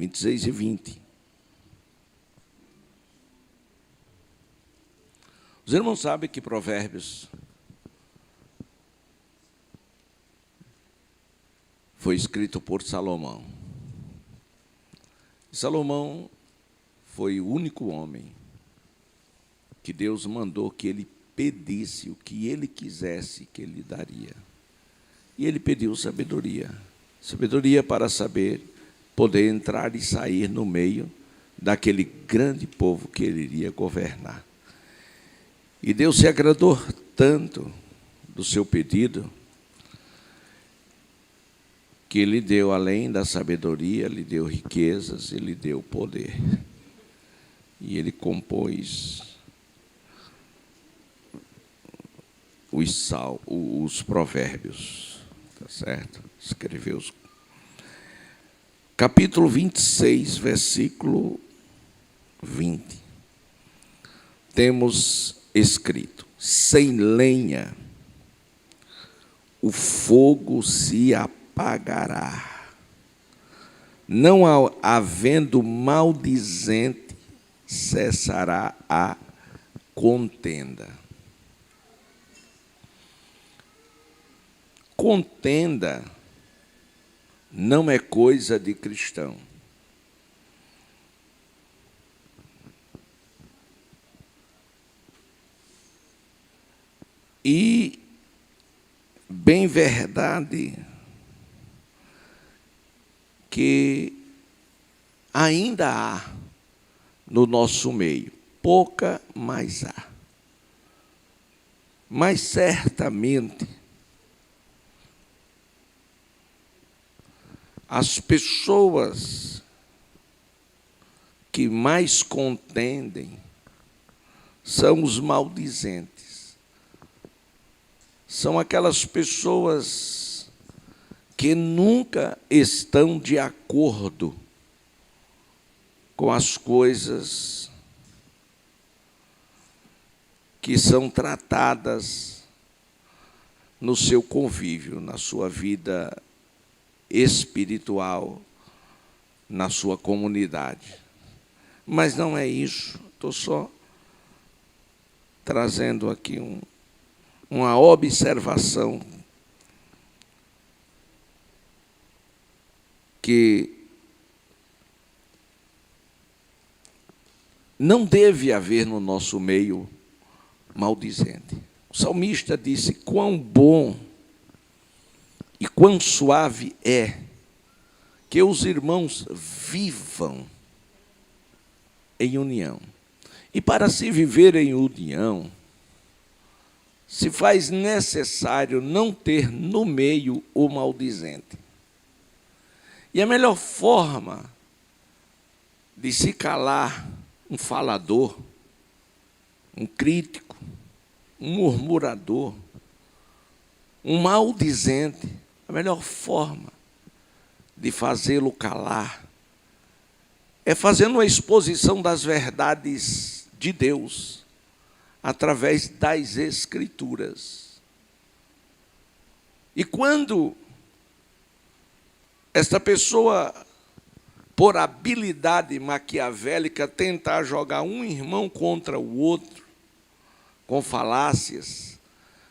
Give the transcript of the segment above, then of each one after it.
26 e 20. Os irmãos sabem que Provérbios foi escrito por Salomão. Salomão foi o único homem que Deus mandou que ele pedisse o que ele quisesse que ele daria. E ele pediu sabedoria. Sabedoria para saber poder entrar e sair no meio daquele grande povo que ele iria governar. E Deus se agradou tanto do seu pedido que ele deu, além da sabedoria, lhe deu riquezas, ele deu poder. E ele compôs os provérbios, tá certo? Escreveu os capítulo 26, versículo 20. Temos escrito: sem lenha o fogo se apagará, não havendo maldizente cessará a contenda. Contenda não é coisa de cristão. E, bem verdade, que ainda há no nosso meio, pouca, mas há. Mas certamente as pessoas que mais contendem são os maldizentes. São aquelas pessoas que nunca estão de acordo com as coisas que são tratadas no seu convívio, na sua vida espiritual, na sua comunidade. Mas não é isso. Estou só trazendo aqui uma observação que não deve haver no nosso meio maldizente. O salmista disse: quão bom e quão suave é que os irmãos vivam em união. E para se viver em união, se faz necessário não ter no meio o maldizente. E a melhor forma de se calar um falador, um crítico, um murmurador, um maldizente, a melhor forma de fazê-lo calar é fazendo uma exposição das verdades de Deus através das Escrituras. E quando esta pessoa, por habilidade maquiavélica, tentar jogar um irmão contra o outro, com falácias,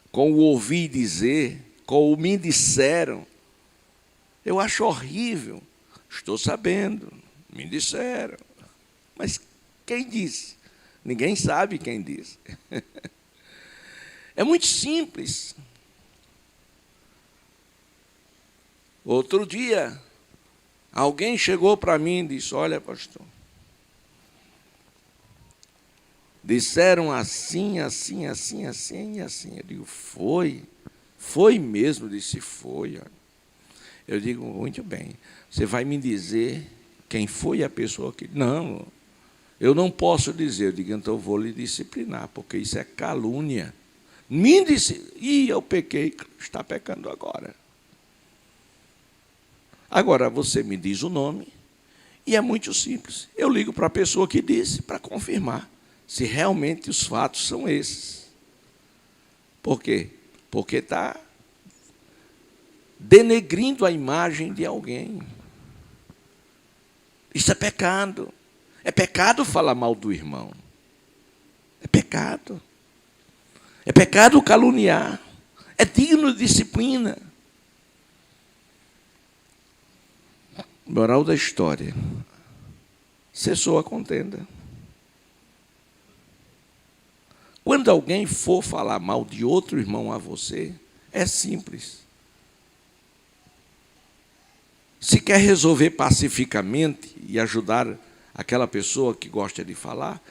com o ouvir dizer, com o me disseram, eu acho horrível. Estou sabendo, me disseram. Mas quem disse? Ninguém sabe quem disse. É muito simples. Outro dia, alguém chegou para mim e disse: olha, pastor, disseram assim, assim, assim, assim e assim. Eu digo: foi? Foi mesmo? Eu disse: foi. Olha. Eu digo: muito bem, você vai me dizer quem foi a pessoa que... Não, eu não posso dizer. Eu digo: então eu vou lhe disciplinar, porque isso é calúnia. Me disse, eu pequei, está pecando agora. Agora você me diz o nome, e é muito simples. Eu ligo para a pessoa que disse para confirmar se realmente os fatos são esses. Por quê? Porque está denegrindo a imagem de alguém. Isso é pecado. É pecado falar mal do irmão. É pecado. É pecado caluniar. É digno de disciplina. Moral da história. Cessou a contenda. Quando alguém for falar mal de outro irmão a você, é simples. Se quer resolver pacificamente e ajudar aquela pessoa que gosta de falar,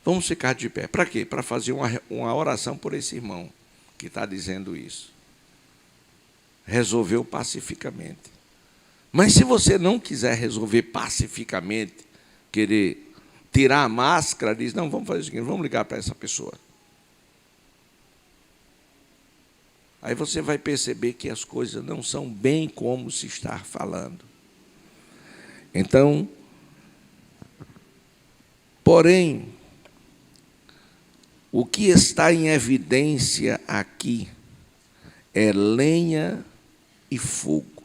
vamos ficar de pé. Para quê? Para fazer uma oração por esse irmão que está dizendo isso. Resolveu pacificamente. Mas se você não quiser resolver pacificamente, querer tirar a máscara, diz, não, vamos fazer o seguinte, vamos ligar para essa pessoa. Aí você vai perceber que as coisas não são bem como se está falando. Então, porém, o que está em evidência aqui é lenha e fogo.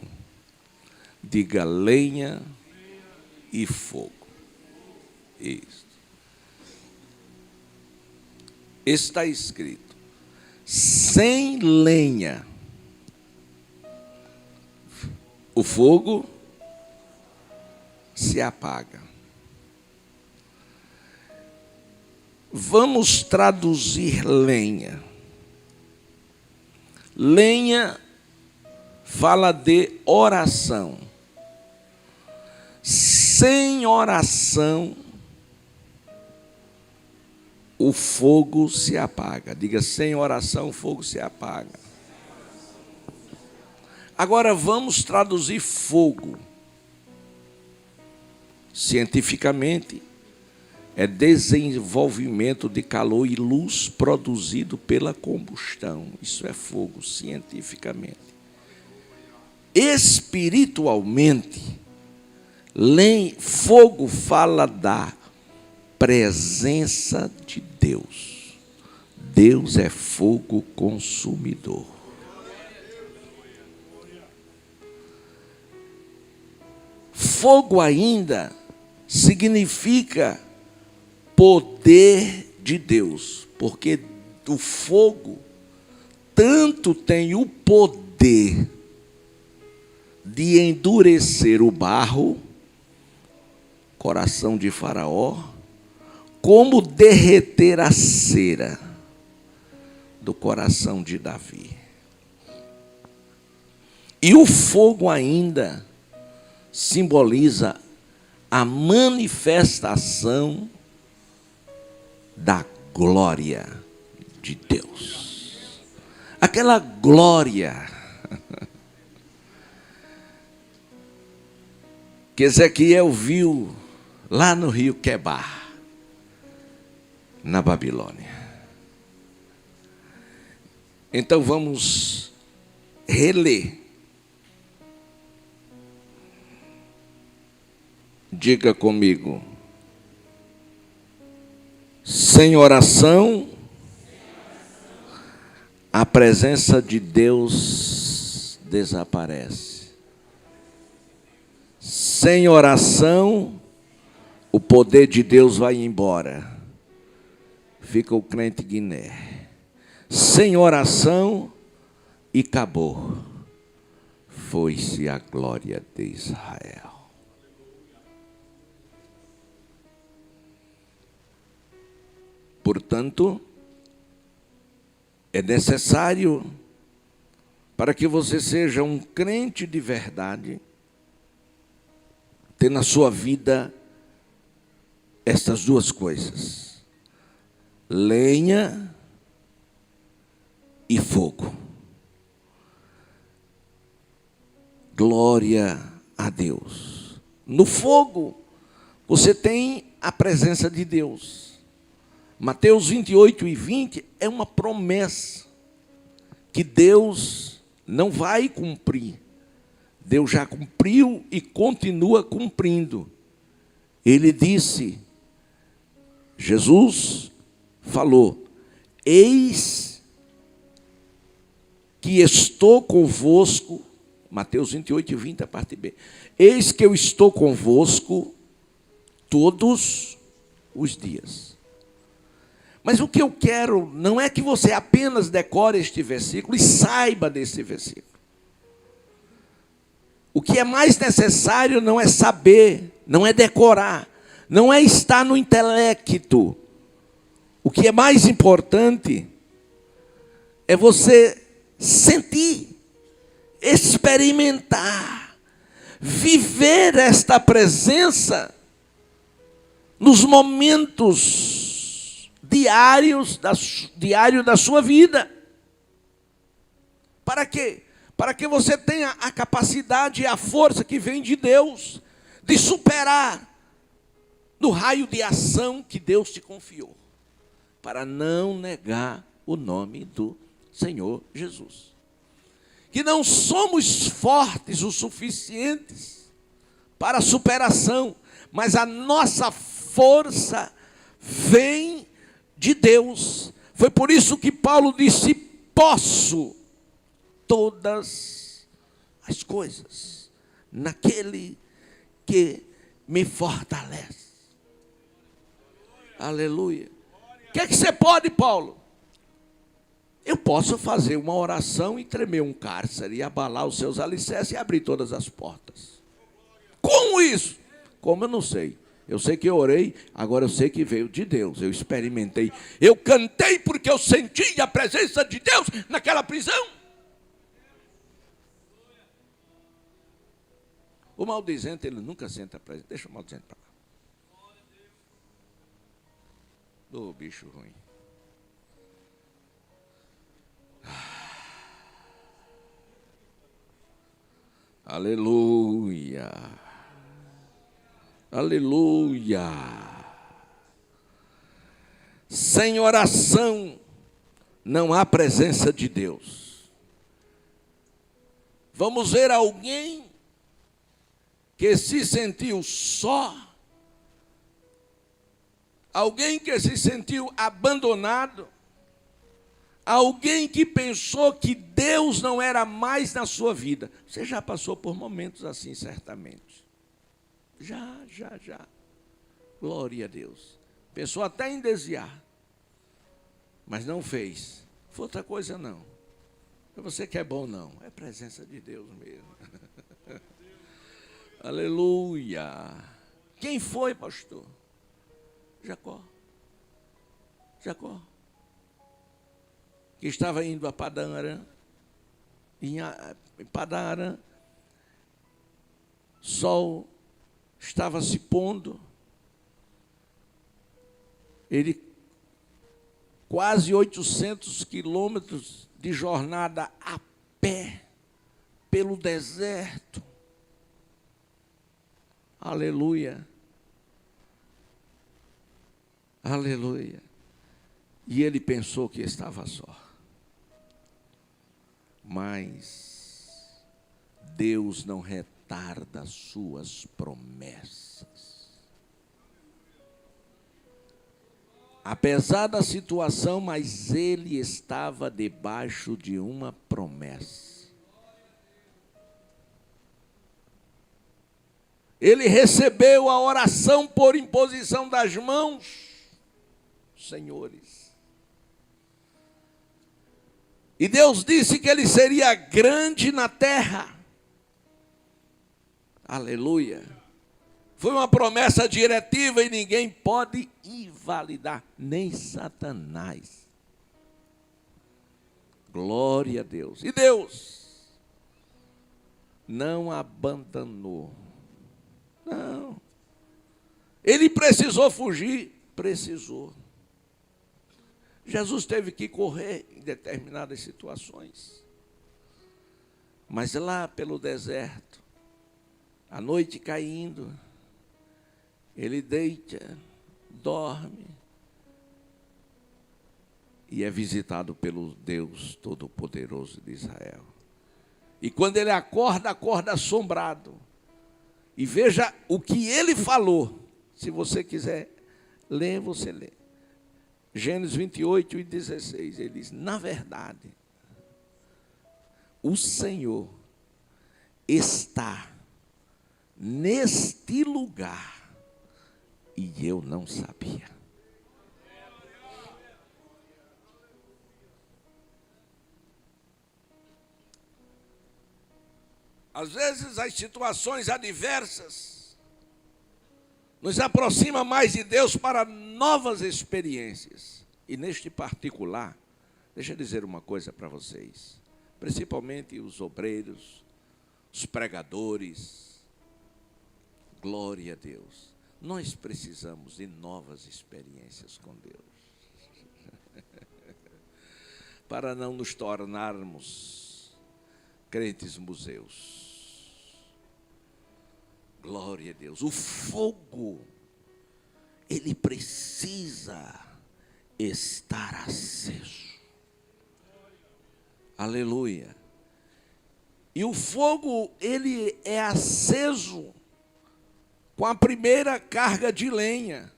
Diga lenha e fogo. Isso. Está escrito: sem lenha, o fogo se apaga. Vamos traduzir lenha. Lenha fala de oração. Sem oração, o fogo se apaga. Diga, sem oração, o fogo se apaga. Agora vamos traduzir fogo. Cientificamente, é desenvolvimento de calor e luz produzido pela combustão. Isso é fogo, cientificamente. Espiritualmente, fogo fala da presença de Deus. Deus é fogo consumidor. Fogo ainda significa poder de Deus, porque o fogo tanto tem o poder de endurecer o barro, coração de Faraó, como derreter a cera do coração de Davi. E o fogo ainda simboliza a manifestação da glória de Deus. Aquela glória que Ezequiel viu lá no rio Quebar, na Babilônia. Então vamos reler. Diga comigo. Sem oração, a presença de Deus desaparece. Sem oração, o poder de Deus vai embora. Fica o crente Guiné. Sem oração, e acabou. Foi-se a glória de Israel. Portanto, é necessário, para que você seja um crente de verdade, ter na sua vida estas duas coisas: lenha e fogo. Glória a Deus. No fogo, você tem a presença de Deus. Mateus 28 e 20 é uma promessa que Deus não vai cumprir. Deus já cumpriu e continua cumprindo. Ele disse, Jesus falou: eis que estou convosco, Mateus 28 e 20, a parte B. Eis que eu estou convosco todos os dias. Mas o que eu quero não é que você apenas decore este versículo e saiba desse versículo. O que é mais necessário não é saber, não é decorar, não é estar no intelecto. O que é mais importante é você sentir, experimentar, viver esta presença nos momentos diários da sua vida. Para quê? Para que você tenha a capacidade e a força que vem de Deus de superar no raio de ação que Deus te confiou, para não negar o nome do Senhor Jesus. Que não somos fortes o suficientes para a superação, mas a nossa força vem de Deus. Foi por isso que Paulo disse: posso todas as coisas naquele que me fortalece. Aleluia. O que é que você pode, Paulo? Eu posso fazer uma oração e tremer um cárcere, e abalar os seus alicerces e abrir todas as portas. Como isso? Como eu não sei. Eu sei que eu orei, agora eu sei que veio de Deus. Eu experimentei. Eu cantei porque eu senti a presença de Deus naquela prisão. O maldizente, ele nunca senta presente. Deixa o maldizente para lá. Ô, bicho ruim. Aleluia. Aleluia. Sem oração não há presença de Deus. Vamos ver alguém que se sentiu só, alguém que se sentiu abandonado, alguém que pensou que Deus não era mais na sua vida. Você já passou por momentos assim, certamente. Já. Glória a Deus. Pensou até em desviar, mas não fez. Foi outra coisa não. É você que é bom não. É presença de Deus mesmo. Aleluia. Quem foi, pastor? Jacó. Que estava indo a Padã Arã. Em Padã Arã, sol estava se pondo. Ele, quase 800 quilômetros de jornada a pé, pelo deserto. Aleluia. Aleluia. E ele pensou que estava só. Mas Deus não retarda suas promessas. Apesar da situação, mas ele estava debaixo de uma promessa. Ele recebeu a oração por imposição das mãos, senhores. E Deus disse que ele seria grande na terra. Aleluia. Foi uma promessa diretiva e ninguém pode invalidar, nem Satanás. Glória a Deus. E Deus não abandonou. Não. Ele precisou fugir? Precisou. Jesus teve que correr em determinadas situações. Mas lá pelo deserto, a noite caindo, ele deita, dorme e é visitado pelo Deus Todo-Poderoso de Israel. E quando ele acorda, acorda assombrado. E veja o que ele falou. Se você quiser ler, você lê. Gênesis 28 e 16, ele diz: na verdade, o Senhor está neste lugar e eu não sabia. Às vezes as situações adversas nos aproximam mais de Deus para novas experiências. E neste particular, deixa eu dizer uma coisa para vocês, principalmente os obreiros, os pregadores, glória a Deus. Nós precisamos de novas experiências com Deus, para não nos tornarmos crentes museus. Glória a Deus. O fogo, ele precisa estar aceso. Aleluia. E o fogo, ele é aceso com a primeira carga de lenha.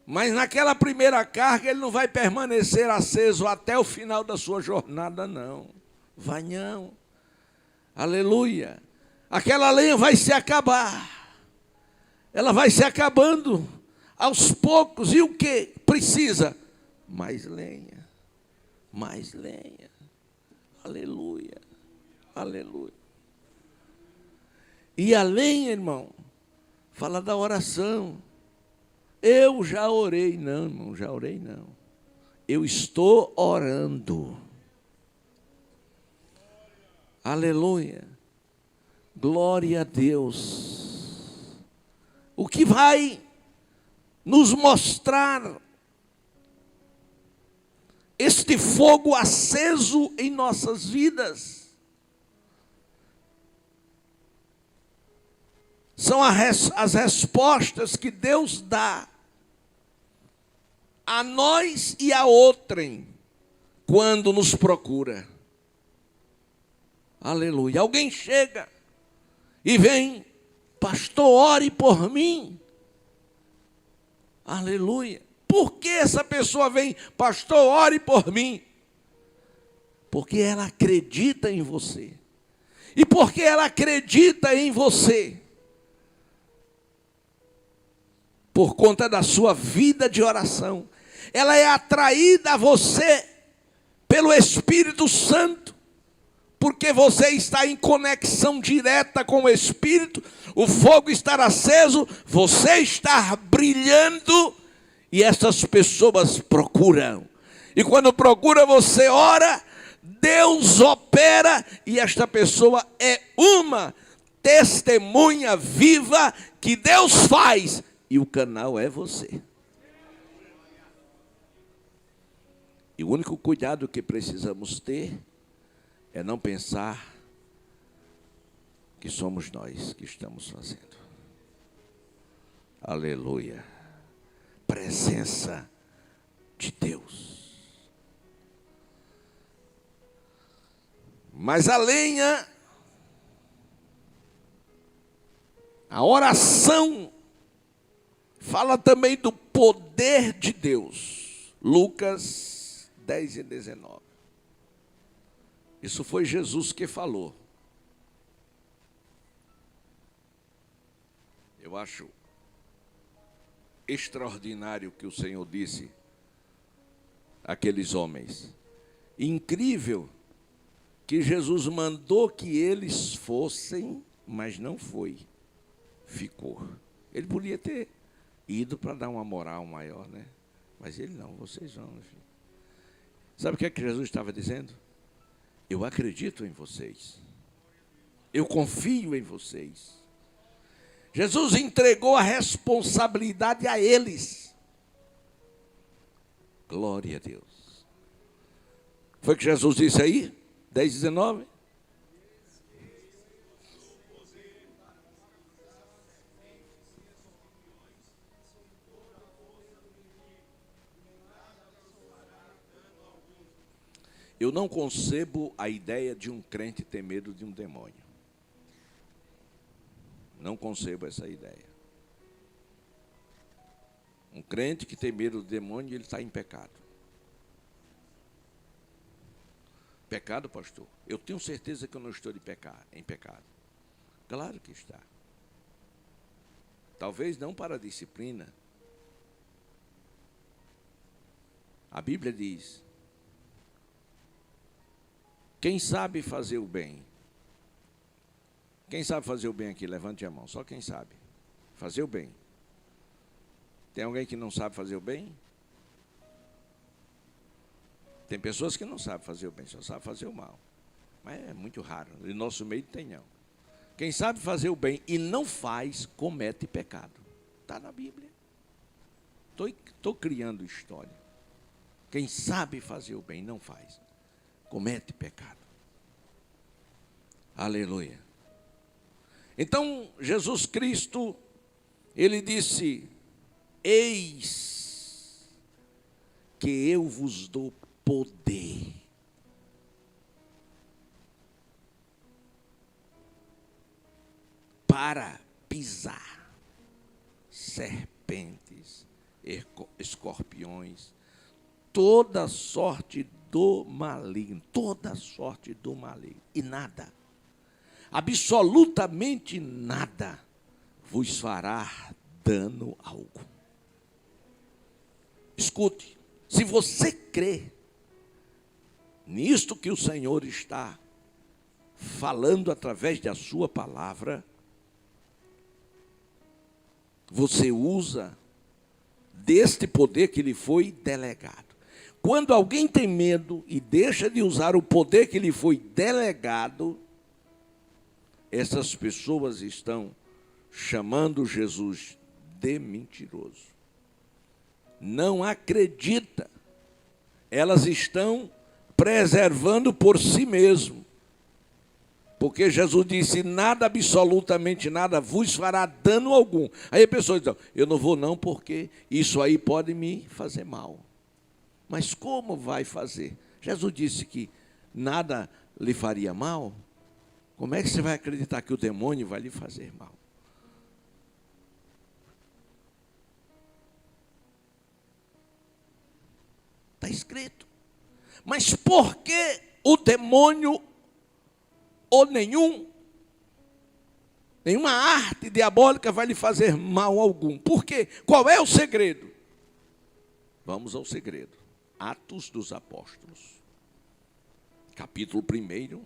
Mas naquela primeira carga, ele não vai permanecer aceso até o final da sua jornada, não. Vai não. Aleluia. Aquela lenha vai se acabar. Ela vai se acabando aos poucos. E o que precisa? Mais lenha. Mais lenha. Aleluia. Aleluia. E a lenha, irmão, fala da oração. Eu já orei. Não, irmão, já orei não. Eu estou orando. Aleluia. Glória a Deus. O que vai nos mostrar este fogo aceso em nossas vidas são as respostas que Deus dá a nós e a outrem quando nos procura. Aleluia. Alguém chega e vem, pastor, ore por mim. Aleluia. Por que essa pessoa vem, pastor, ore por mim? Porque ela acredita em você. E porque ela acredita em você, por conta da sua vida de oração, ela é atraída a você pelo Espírito Santo, porque você está em conexão direta com o Espírito, o fogo está aceso, você está brilhando, e essas pessoas procuram. E quando procura, você ora, Deus opera, e esta pessoa é uma testemunha viva que Deus faz, e o canal é você. E o único cuidado que precisamos ter é não pensar que somos nós que estamos fazendo. Aleluia. Presença de Deus. Mas a lenha, a oração, fala também do poder de Deus. Lucas 10 e 19. Isso foi Jesus que falou. Eu acho extraordinário que o Senhor disse àqueles homens. Incrível que Jesus mandou que eles fossem, mas não foi. Ficou. Ele podia ter ido para dar uma moral maior, né? Mas ele não, vocês vão. Filho. Sabe o que é que Jesus estava dizendo? Eu acredito em vocês. Eu confio em vocês. Jesus entregou a responsabilidade a eles. Glória a Deus. Foi o que Jesus disse aí? 10, 19? Eu não concebo a ideia de um crente ter medo de um demônio. Não concebo essa ideia. Um crente que tem medo do demônio, ele está em pecado. Pecado, pastor? Eu tenho certeza que eu não estou em pecado. Claro que está. Talvez não para a disciplina, A Bíblia diz: quem sabe fazer o bem? Quem sabe fazer o bem aqui? Levante a mão. Só quem sabe fazer o bem. Tem alguém que não sabe fazer o bem? Tem pessoas que não sabem fazer o bem, só sabem fazer o mal. Mas é muito raro. No nosso meio tem não. Quem sabe fazer o bem e não faz, comete pecado. Está na Bíblia. Estou criando história. Quem sabe fazer o bem e não faz, comete pecado. Aleluia. Então, Jesus Cristo, ele disse: eis que eu vos dou poder para pisar serpentes, escorpiões, toda sorte do maligno, e nada, absolutamente nada, vos fará dano algum. Escute, se você crê nisto que o Senhor está falando através da sua palavra, você usa deste poder que lhe foi delegado. Quando alguém tem medo e deixa de usar o poder que lhe foi delegado, essas pessoas estão chamando Jesus de mentiroso. Não acredita. Elas estão preservando por si mesmo. Porque Jesus disse: nada, absolutamente nada, vos fará dano algum. Aí a pessoa diz: eu não vou não, porque isso aí pode me fazer mal. Mas como vai fazer? Jesus disse que nada lhe faria mal. Como é que você vai acreditar que o demônio vai lhe fazer mal? Está escrito. Mas por que o demônio ou nenhuma arte diabólica vai lhe fazer mal algum? Por quê? Qual é o segredo? Vamos ao segredo. Atos dos Apóstolos, capítulo 1,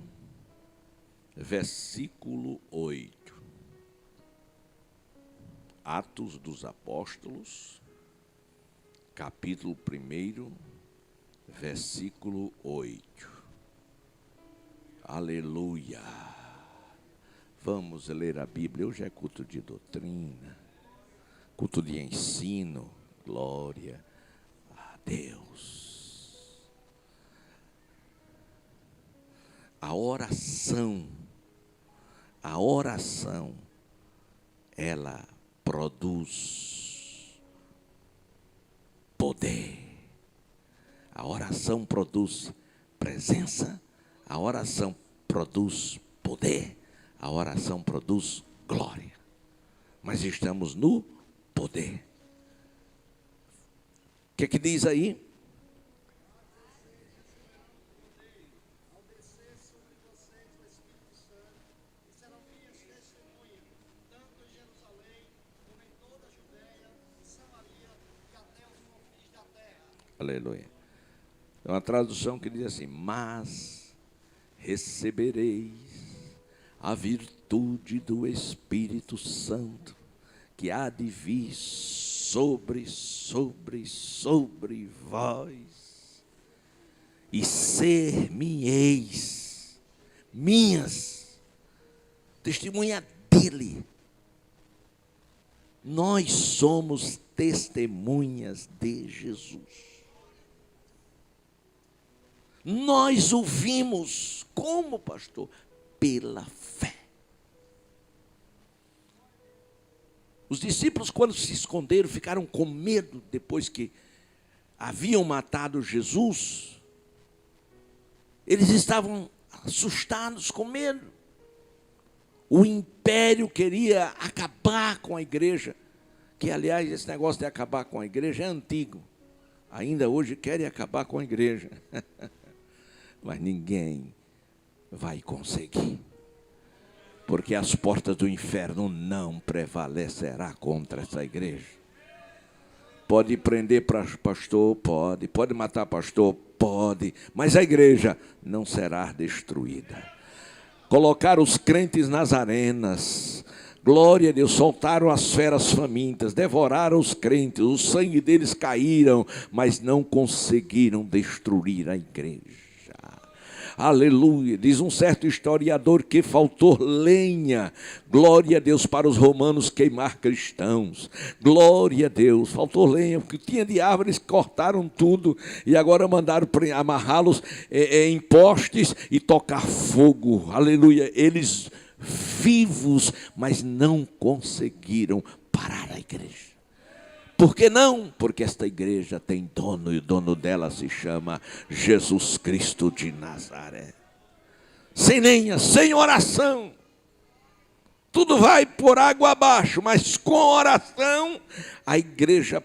versículo 8. Atos dos Apóstolos, capítulo 1, versículo 8. Aleluia. Vamos ler a Bíblia. Hoje é culto de doutrina, culto de ensino. Glória a Deus. A oração, ela produz poder. A oração produz presença. A oração produz poder. A oração produz glória. Mas estamos no poder. O que diz aí? Aleluia. É uma tradução que diz assim: mas recebereis a virtude do Espírito Santo, que há de vir sobre vós, e ser-me-eis minhas testemunha dele. Nós somos testemunhas de Jesus. Nós o vimos. Como, pastor? Pela fé. Os discípulos, quando se esconderam, ficaram com medo depois que haviam matado Jesus. Eles estavam assustados, com medo. O império queria acabar com a igreja. Que, aliás, esse negócio de acabar com a igreja é antigo. Ainda hoje querem acabar com a igreja. Mas ninguém vai conseguir. Porque as portas do inferno não prevalecerá contra essa igreja. Pode prender pastor? Pode. Pode matar pastor? Pode. Mas a igreja não será destruída. Colocar os crentes nas arenas. Glória a Deus, soltaram as feras famintas, devoraram os crentes, o sangue deles caíram, mas não conseguiram destruir a igreja. Aleluia, diz um certo historiador que faltou lenha, glória a Deus, para os romanos queimar cristãos, glória a Deus, faltou lenha, porque tinha de árvores, cortaram tudo, e agora mandaram amarrá-los em postes e tocar fogo, aleluia, eles vivos, mas não conseguiram parar a igreja. Por que não? Porque esta igreja tem dono, e o dono dela se chama Jesus Cristo de Nazaré. Sem lenha, sem oração, tudo vai por água abaixo, mas com oração a igreja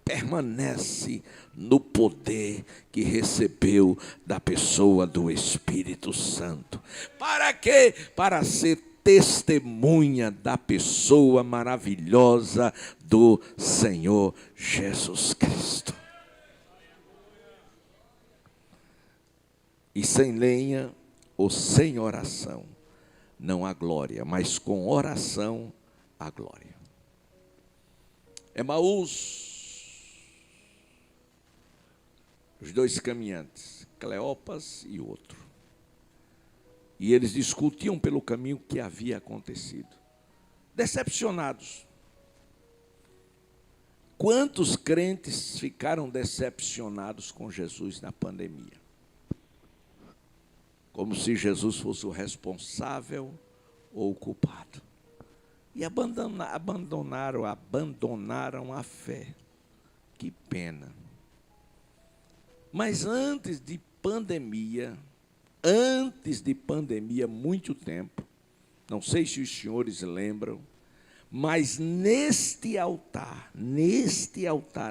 permanece no poder que recebeu da pessoa do Espírito Santo. Para quê? Para ser testemunha da pessoa maravilhosa do Senhor Jesus Cristo. E sem lenha ou sem oração não há glória, mas com oração há glória. Emaús, os dois caminhantes, Cleopas e outro. E eles discutiam pelo caminho que havia acontecido. Decepcionados. Quantos crentes ficaram decepcionados com Jesus na pandemia? Como se Jesus fosse o responsável ou o culpado. E abandonaram a fé. Que pena. Mas antes de pandemia, muito tempo, não sei se os senhores lembram, mas neste altar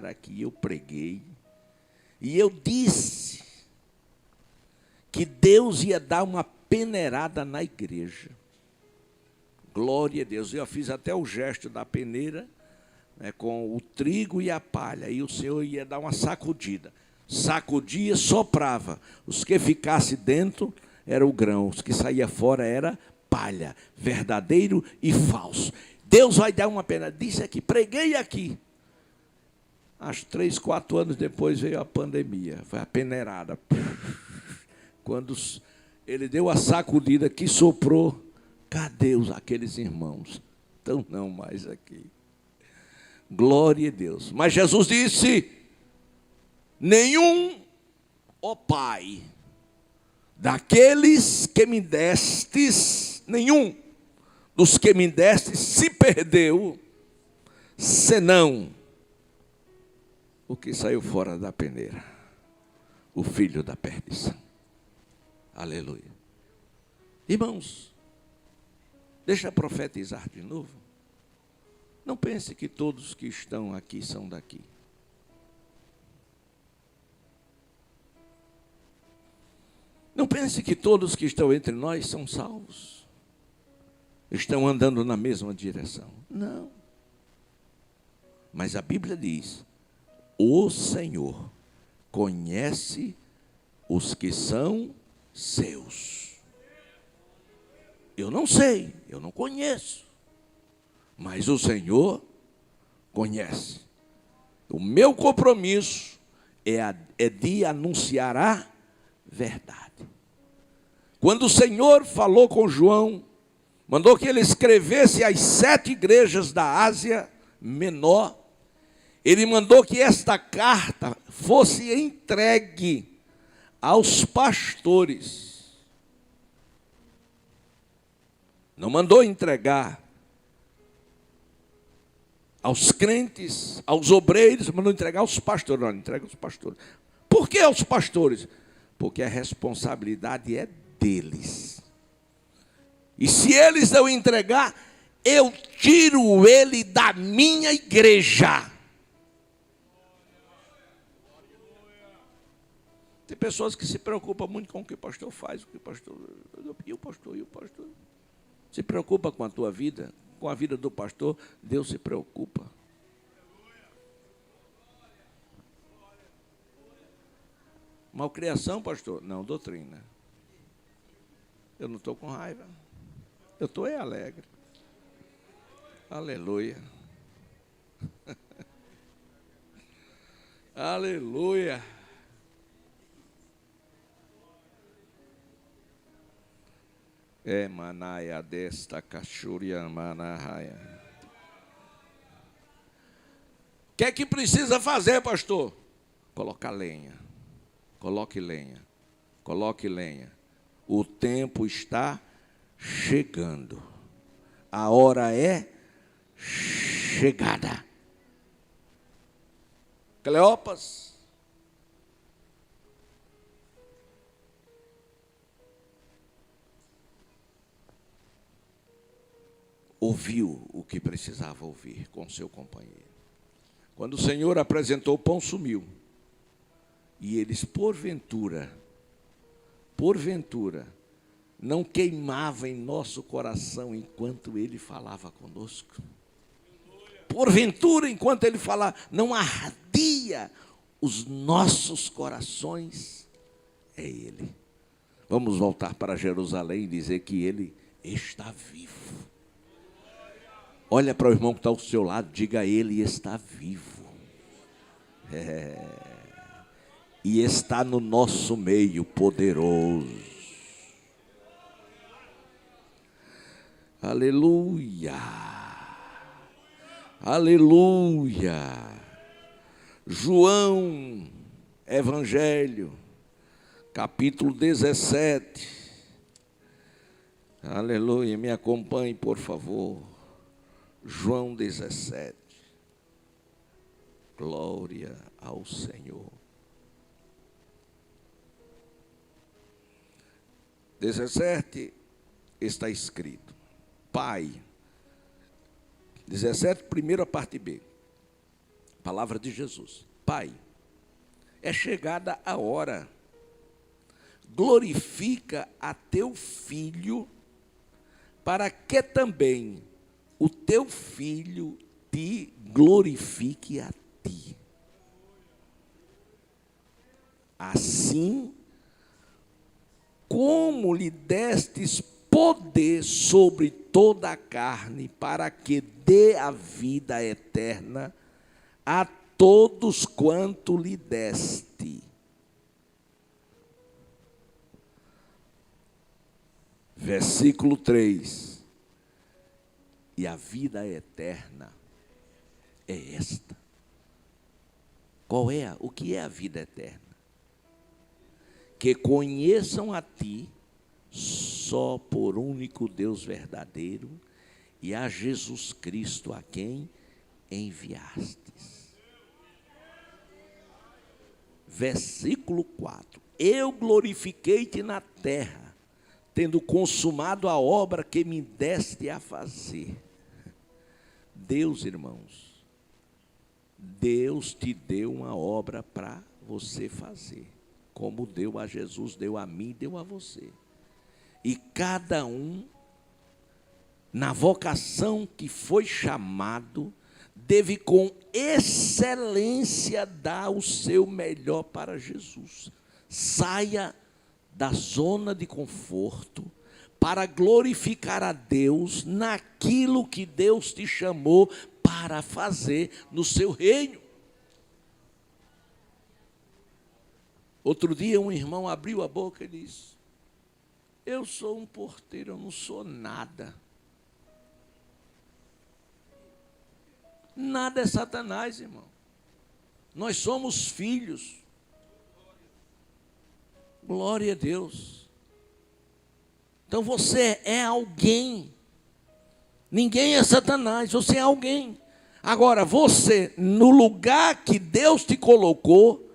aqui eu preguei, e eu disse que Deus ia dar uma peneirada na igreja. Glória a Deus. Eu fiz até o gesto da peneira, né, com o trigo e a palha, e o Senhor ia dar uma sacudida. Sacudia, soprava. Os que ficasse dentro era o grão, os que saía fora era palha, verdadeiro e falso. Deus vai dar uma pena. Disse aqui, preguei aqui. Acho 3, 4 anos depois veio a pandemia, foi a peneirada. Quando ele deu a sacudida que soprou, cadê aqueles irmãos? Estão não mais aqui. Glória a Deus. Mas Jesus disse: nenhum, ó Pai, daqueles que me destes, nenhum dos que me destes se perdeu, senão o que saiu fora da peneira, o filho da perdição. Aleluia. Irmãos, deixa eu profetizar de novo. Não pense que todos que estão aqui são daqui. Não pense que todos que estão entre nós são salvos. Estão andando na mesma direção. Não. Mas a Bíblia diz: o Senhor conhece os que são seus. Eu não sei, eu não conheço. Mas o Senhor conhece. O meu compromisso é de anunciar a verdade. Quando o Senhor falou com João, mandou que ele escrevesse as 7 igrejas da Ásia Menor, ele mandou que esta carta fosse entregue aos pastores. Não mandou entregar aos crentes, aos obreiros, mandou entregar aos pastores. Não, entrega aos pastores. Por que aos pastores? Porque a responsabilidade é deles. E se eles não entregar, eu tiro ele da minha igreja. Tem pessoas que se preocupam muito com o que o pastor faz, e o pastor. Se preocupa com a tua vida, com a vida do pastor, Deus se preocupa. Malcriação, pastor? Não, doutrina. Eu não estou com raiva. Eu estou alegre. Aleluia. Aleluia. É manaia desta cachuria manahaya. O que é que precisa fazer, pastor? Colocar lenha. Coloque lenha. Coloque lenha. O tempo está chegando. A hora é chegada. Cleopas, ouviu o que precisava ouvir com seu companheiro. Quando o Senhor apresentou o pão, sumiu. E eles, porventura, não queimava em nosso coração enquanto ele falava conosco. Porventura, enquanto ele falava, não ardia os nossos corações. É ele. Vamos voltar para Jerusalém e dizer que ele está vivo. Olha para o irmão que está ao seu lado, diga: ele está vivo. E está no nosso meio, poderoso. Aleluia. Aleluia. João, Evangelho, capítulo 17. Aleluia, me acompanhe, por favor. João 17. Glória ao Senhor. 17 está escrito: Pai. 17, primeira parte B. Palavra de Jesus. Pai, é chegada a hora. Glorifica a teu filho, para que também o teu filho te glorifique a ti. Assim como lhe destes poder sobre toda a carne, para que dê a vida eterna a todos quanto lhe deste. Versículo 3. E a vida eterna é esta. O que é a vida eterna? Que conheçam a ti, só por único Deus verdadeiro, e a Jesus Cristo, a quem enviastes. Versículo 4. Eu glorifiquei-te na terra, tendo consumado a obra que me deste a fazer. Deus, irmãos, Deus te deu uma obra para você fazer, como deu a Jesus, deu a mim, deu a você. E cada um, na vocação que foi chamado, deve com excelência dar o seu melhor para Jesus. Saia da zona de conforto para glorificar a Deus naquilo que Deus te chamou para fazer no seu reino. Outro dia um irmão abriu a boca e disse: eu sou um porteiro, eu não sou nada. Nada é Satanás, irmão. Nós somos filhos. Glória a Deus. Então você é alguém. Ninguém é Satanás, você é alguém. Agora, você, no lugar que Deus te colocou,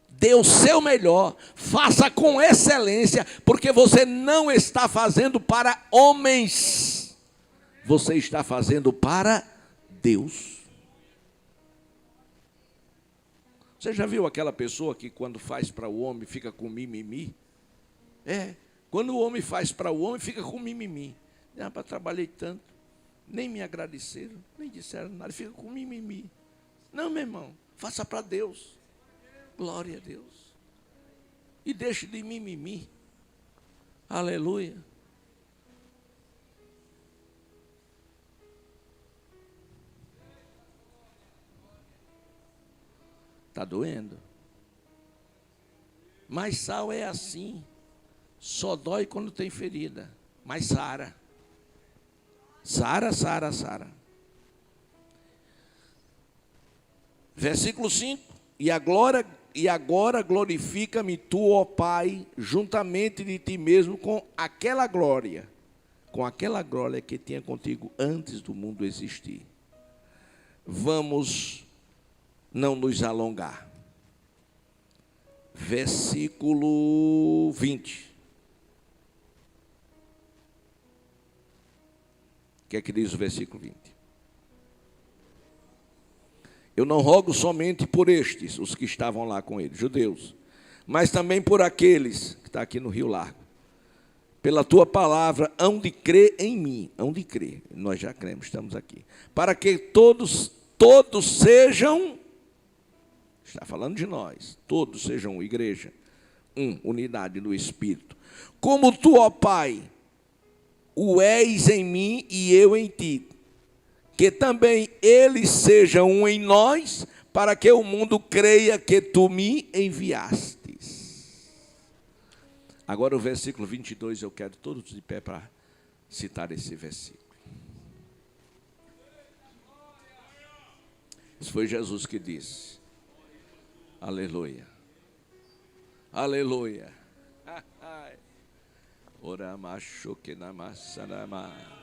dê o seu melhor, faça com excelência, porque você não está fazendo para homens, você está fazendo para Deus. Você já viu aquela pessoa que quando faz para o homem fica com mimimi? Quando o homem faz para o homem fica com mimimi. Rapaz, trabalhei tanto, nem me agradeceram, nem disseram nada, fica com mimimi. Não, meu irmão, faça para Deus. Glória a Deus. E deixe de mimimi. Aleluia. Está doendo. Mas sal é assim. Só dói quando tem ferida. Mas sara. Sara, sara, sara. Versículo 5. E agora glorifica-me tu, ó Pai, juntamente de ti mesmo com aquela glória que tinha contigo antes do mundo existir. Vamos não nos alongar. Versículo 20. O que é que diz o versículo 20? Eu não rogo somente por estes, os que estavam lá com ele, judeus, mas também por aqueles, que está aqui no Rio Largo, pela tua palavra, hão de crer em mim, hão de crer, nós já cremos, estamos aqui, para que todos sejam, está falando de nós, todos sejam igreja, unidade no Espírito, como tu, ó Pai, o és em mim e eu em ti, que também eles sejam um em nós, para que o mundo creia que tu me enviastes. Agora o versículo 22, eu quero todos de pé para citar esse versículo. Isso foi Jesus que disse. Aleluia. Aleluia. Ora macho que namassanama.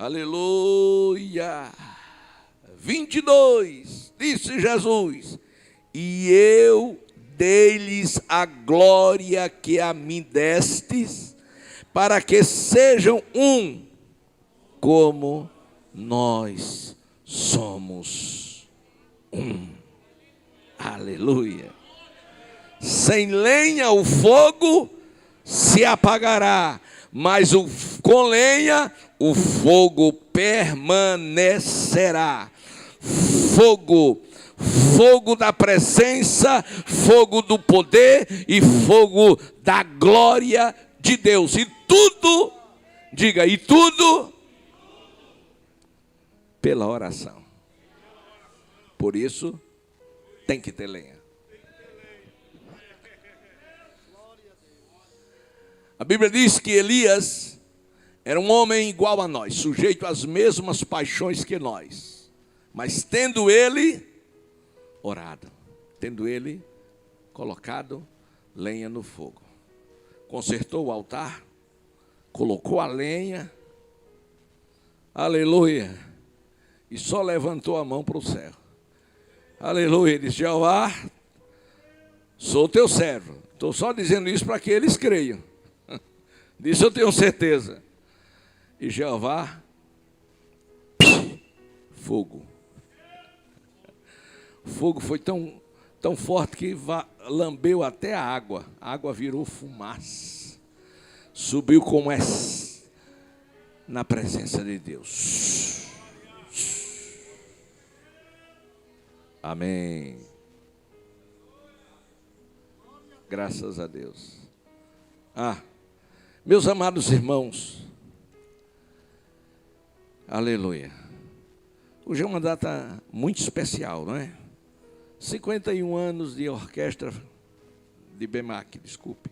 Aleluia. 22, disse Jesus, e eu dei-lhes a glória que a mim destes, para que sejam um, como nós somos um. Aleluia. Sem lenha o fogo se apagará, mas com lenha o fogo permanecerá. Fogo da presença, fogo do poder e fogo da glória de Deus. E tudo, diga, e tudo pela oração. Por isso, tem que ter lenha. A Bíblia diz que Elias era um homem igual a nós, sujeito às mesmas paixões que nós. Mas tendo ele orado, tendo ele colocado lenha no fogo, consertou o altar, colocou a lenha, aleluia, e só levantou a mão para o céu. Aleluia, ele disse, Jeová, sou teu servo. Estou só dizendo isso para que eles creiam. Disso eu tenho certeza. E Jeová, fogo. O fogo foi tão forte que lambeu até a água. A água virou fumaça. Subiu como é na presença de Deus. Amém. Graças a Deus. Meus amados irmãos, aleluia. Hoje é uma data muito especial, não é? 51 anos de orquestra de Bemac, desculpe.